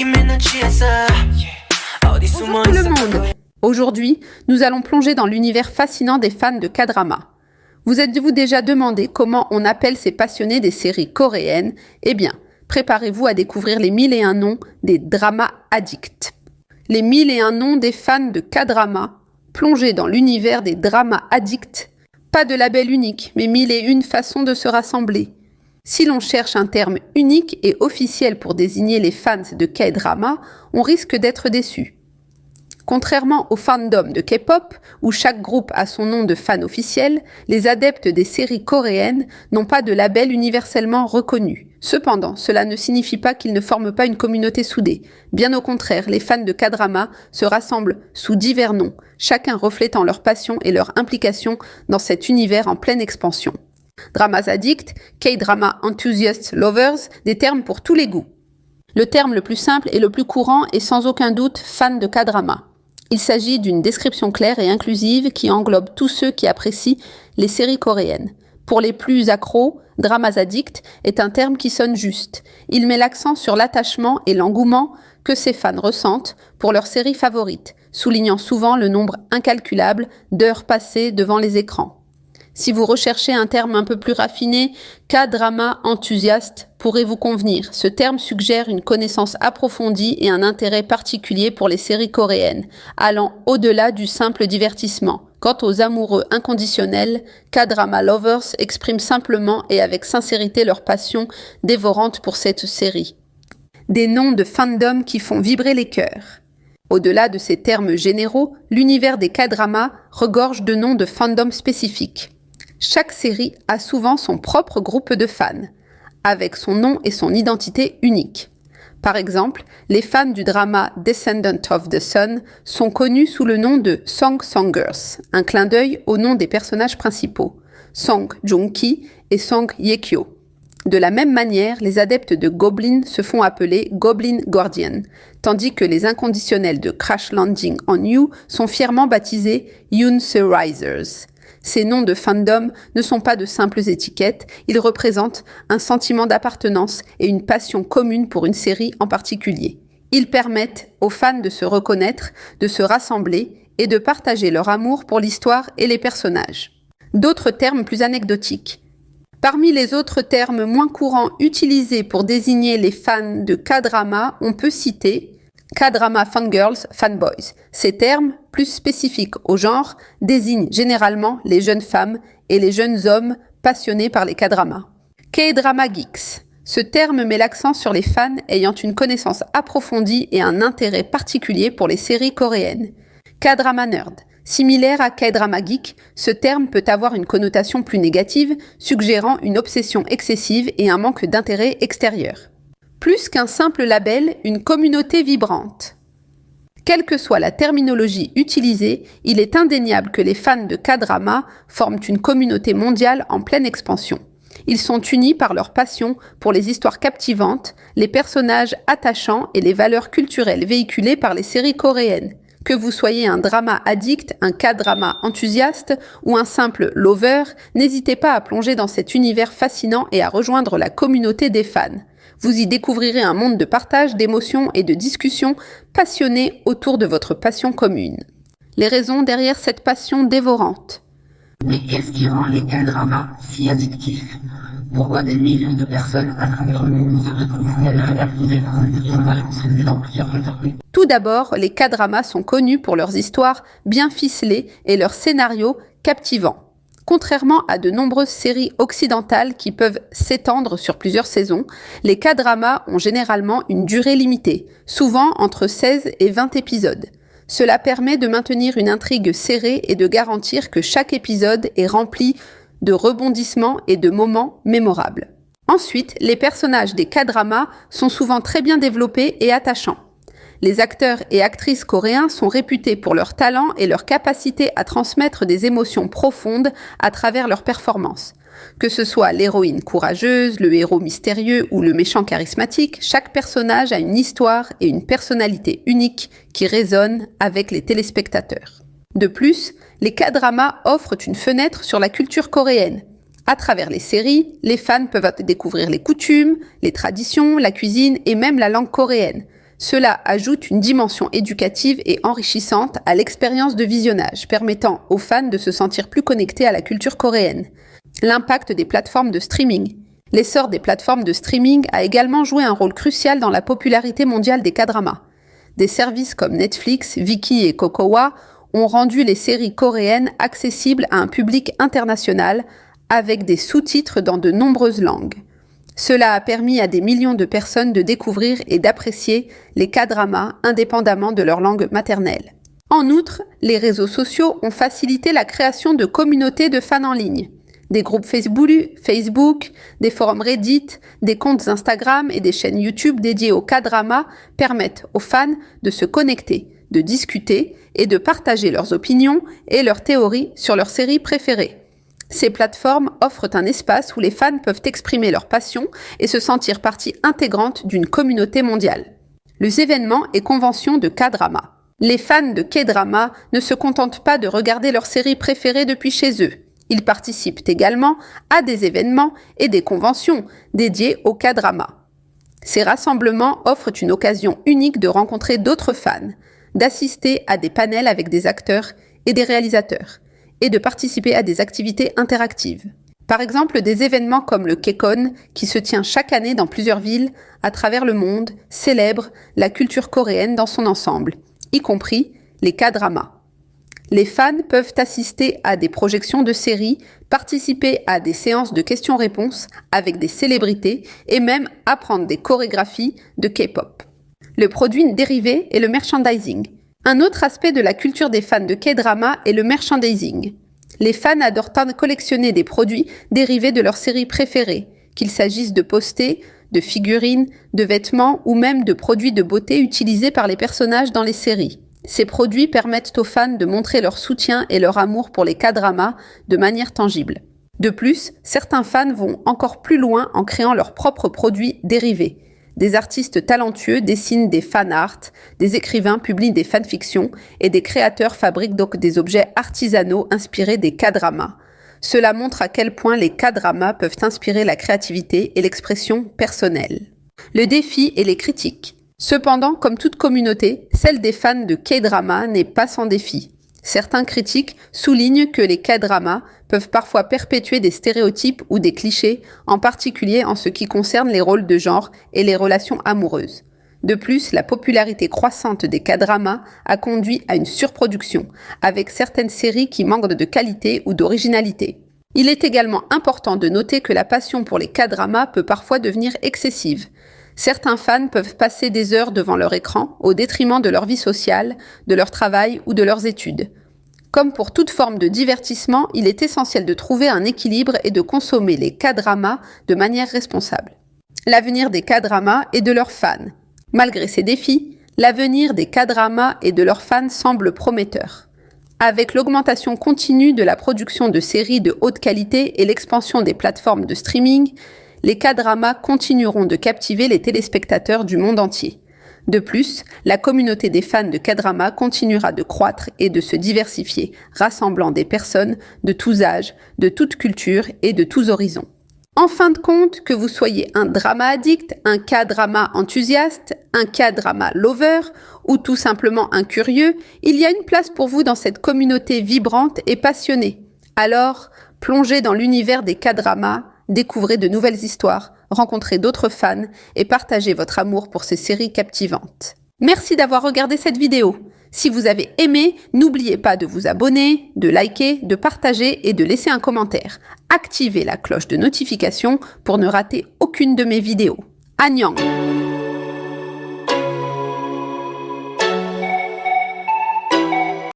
Bonjour tout le monde. Aujourd'hui, nous allons plonger dans l'univers fascinant des fans de K-drama. Vous êtes-vous déjà demandé comment on appelle ces passionnés des séries coréennes ? Eh bien, préparez-vous à découvrir les 1001 noms des drama addicts. Les 1001 noms des fans de K-drama, plongés dans l'univers des drama addicts. Pas de label unique, mais 1001 façons de se rassembler. Si l'on cherche un terme unique et officiel pour désigner les fans de K-drama, on risque d'être déçu. Contrairement au fandom de K-pop, où chaque groupe a son nom de fan officiel, les adeptes des séries coréennes n'ont pas de label universellement reconnu. Cependant, cela ne signifie pas qu'ils ne forment pas une communauté soudée. Bien au contraire, les fans de K-drama se rassemblent sous divers noms, chacun reflétant leur passion et leur implication dans cet univers en pleine expansion. Dramas addicts, K-drama enthusiasts lovers, des termes pour tous les goûts. Le terme le plus simple et le plus courant est sans aucun doute fan de K-drama. Il s'agit d'une description claire et inclusive qui englobe tous ceux qui apprécient les séries coréennes. Pour les plus accros, dramas addicts est un terme qui sonne juste. Il met l'accent sur l'attachement et l'engouement que ces fans ressentent pour leurs séries favorites, soulignant souvent le nombre incalculable d'heures passées devant les écrans. Si vous recherchez un terme un peu plus raffiné, K-drama enthousiaste pourrait vous convenir. Ce terme suggère une connaissance approfondie et un intérêt particulier pour les séries coréennes, allant au-delà du simple divertissement. Quant aux amoureux inconditionnels, K-drama lovers expriment simplement et avec sincérité leur passion dévorante pour cette série. Des noms de fandom qui font vibrer les cœurs. Au-delà de ces termes généraux, l'univers des K-dramas regorge de noms de fandom spécifiques. Chaque série a souvent son propre groupe de fans, avec son nom et son identité unique. Par exemple, les fans du drama Descendant of the Sun sont connus sous le nom de Song Songers, un clin d'œil au nom des personnages principaux, Song Joong-ki et Song Ye-kyo. De la même manière, les adeptes de Goblin se font appeler Goblin Guardian, tandis que les inconditionnels de Crash Landing on You sont fièrement baptisés Yoonse Risers. Ces noms de fandom ne sont pas de simples étiquettes, ils représentent un sentiment d'appartenance et une passion commune pour une série en particulier. Ils permettent aux fans de se reconnaître, de se rassembler et de partager leur amour pour l'histoire et les personnages. D'autres termes plus anecdotiques. Parmi les autres termes moins courants utilisés pour désigner les fans de K-drama, on peut citer K-drama fangirls, fanboys. Ces termes, plus spécifiques au genre, désignent généralement les jeunes femmes et les jeunes hommes passionnés par les K-dramas. K-drama geeks. Ce terme met l'accent sur les fans ayant une connaissance approfondie et un intérêt particulier pour les séries coréennes. K-drama nerd. Similaire à K-drama geek, ce terme peut avoir une connotation plus négative, suggérant une obsession excessive et un manque d'intérêt extérieur. Plus qu'un simple label, une communauté vibrante. Quelle que soit la terminologie utilisée, il est indéniable que les fans de K-drama forment une communauté mondiale en pleine expansion. Ils sont unis par leur passion pour les histoires captivantes, les personnages attachants et les valeurs culturelles véhiculées par les séries coréennes. Que vous soyez un drama addict, un K-drama enthousiaste ou un simple lover, n'hésitez pas à plonger dans cet univers fascinant et à rejoindre la communauté des fans. Vous y découvrirez un monde de partage, d'émotions et de discussions passionnés autour de votre passion commune. Les raisons derrière cette passion dévorante. Mais qu'est-ce qui rend les K-dramas si addictifs ? Pourquoi des millions de personnes à travers le monde se retrouvent à regarder dans plusieurs catégories ? Tout d'abord, les K-dramas sont connus pour leurs histoires bien ficelées et leurs scénarios captivants. Contrairement à de nombreuses séries occidentales qui peuvent s'étendre sur plusieurs saisons, les K-dramas ont généralement une durée limitée, souvent entre 16 et 20 épisodes. Cela permet de maintenir une intrigue serrée et de garantir que chaque épisode est rempli de rebondissements et de moments mémorables. Ensuite, les personnages des K-dramas sont souvent très bien développés et attachants. Les acteurs et actrices coréens sont réputés pour leur talent et leur capacité à transmettre des émotions profondes à travers leurs performances. Que ce soit l'héroïne courageuse, le héros mystérieux ou le méchant charismatique, chaque personnage a une histoire et une personnalité unique qui résonnent avec les téléspectateurs. De plus, les K-dramas offrent une fenêtre sur la culture coréenne. À travers les séries, les fans peuvent découvrir les coutumes, les traditions, la cuisine et même la langue coréenne. Cela ajoute une dimension éducative et enrichissante à l'expérience de visionnage, permettant aux fans de se sentir plus connectés à la culture coréenne. L'impact des plateformes de streaming. L'essor des plateformes de streaming a également joué un rôle crucial dans la popularité mondiale des K-dramas. Des services comme Netflix, Viki et Kokowa ont rendu les séries coréennes accessibles à un public international avec des sous-titres dans de nombreuses langues. Cela a permis à des millions de personnes de découvrir et d'apprécier les K-dramas indépendamment de leur langue maternelle. En outre, les réseaux sociaux ont facilité la création de communautés de fans en ligne. Des groupes Facebook, des forums Reddit, des comptes Instagram et des chaînes YouTube dédiées aux K-dramas permettent aux fans de se connecter, de discuter et de partager leurs opinions et leurs théories sur leurs séries préférées. Ces plateformes offrent un espace où les fans peuvent exprimer leur passion et se sentir partie intégrante d'une communauté mondiale. Les événements et conventions de K-drama. Les fans de K-drama ne se contentent pas de regarder leurs séries préférées depuis chez eux. Ils participent également à des événements et des conventions dédiées au K-drama. Ces rassemblements offrent une occasion unique de rencontrer d'autres fans, d'assister à des panels avec des acteurs et des réalisateurs, et de participer à des activités interactives. Par exemple, des événements comme le KCON, qui se tient chaque année dans plusieurs villes à travers le monde, célèbrent la culture coréenne dans son ensemble, y compris les K-dramas. Les fans peuvent assister à des projections de séries, participer à des séances de questions-réponses avec des célébrités et même apprendre des chorégraphies de K-pop. Le produit dérivé est le merchandising. Un autre aspect de la culture des fans de K-drama est le merchandising. Les fans adorent collectionner des produits dérivés de leurs séries préférées, qu'il s'agisse de posters, de figurines, de vêtements ou même de produits de beauté utilisés par les personnages dans les séries. Ces produits permettent aux fans de montrer leur soutien et leur amour pour les K-dramas de manière tangible. De plus, certains fans vont encore plus loin en créant leurs propres produits dérivés. Des artistes talentueux dessinent des fan art, des écrivains publient des fanfictions et des créateurs fabriquent donc des objets artisanaux inspirés des K-dramas. Cela montre à quel point les K-dramas peuvent inspirer la créativité et l'expression personnelle. Le défi et les critiques. Cependant, comme toute communauté, celle des fans de K-drama n'est pas sans défi. Certains critiques soulignent que les K-dramas peuvent parfois perpétuer des stéréotypes ou des clichés, en particulier en ce qui concerne les rôles de genre et les relations amoureuses. De plus, la popularité croissante des K-dramas a conduit à une surproduction, avec certaines séries qui manquent de qualité ou d'originalité. Il est également important de noter que la passion pour les K-dramas peut parfois devenir excessive. Certains fans peuvent passer des heures devant leur écran au détriment de leur vie sociale, de leur travail ou de leurs études. Comme pour toute forme de divertissement, il est essentiel de trouver un équilibre et de consommer les K-dramas de manière responsable. L'avenir des K-dramas et de leurs fans. Malgré ces défis, l'avenir des K-dramas et de leurs fans semble prometteur. Avec l'augmentation continue de la production de séries de haute qualité et l'expansion des plateformes de streaming, les K-dramas continueront de captiver les téléspectateurs du monde entier. De plus, la communauté des fans de K-dramas continuera de croître et de se diversifier, rassemblant des personnes de tous âges, de toutes cultures et de tous horizons. En fin de compte, que vous soyez un drama addict, un K-drama enthousiaste, un K-drama lover ou tout simplement un curieux, il y a une place pour vous dans cette communauté vibrante et passionnée. Alors, plongez dans l'univers des K-dramas, découvrez de nouvelles histoires, rencontrez d'autres fans et partagez votre amour pour ces séries captivantes. Merci d'avoir regardé cette vidéo. Si vous avez aimé, n'oubliez pas de vous abonner, de liker, de partager et de laisser un commentaire. Activez la cloche de notification pour ne rater aucune de mes vidéos. Annyeong!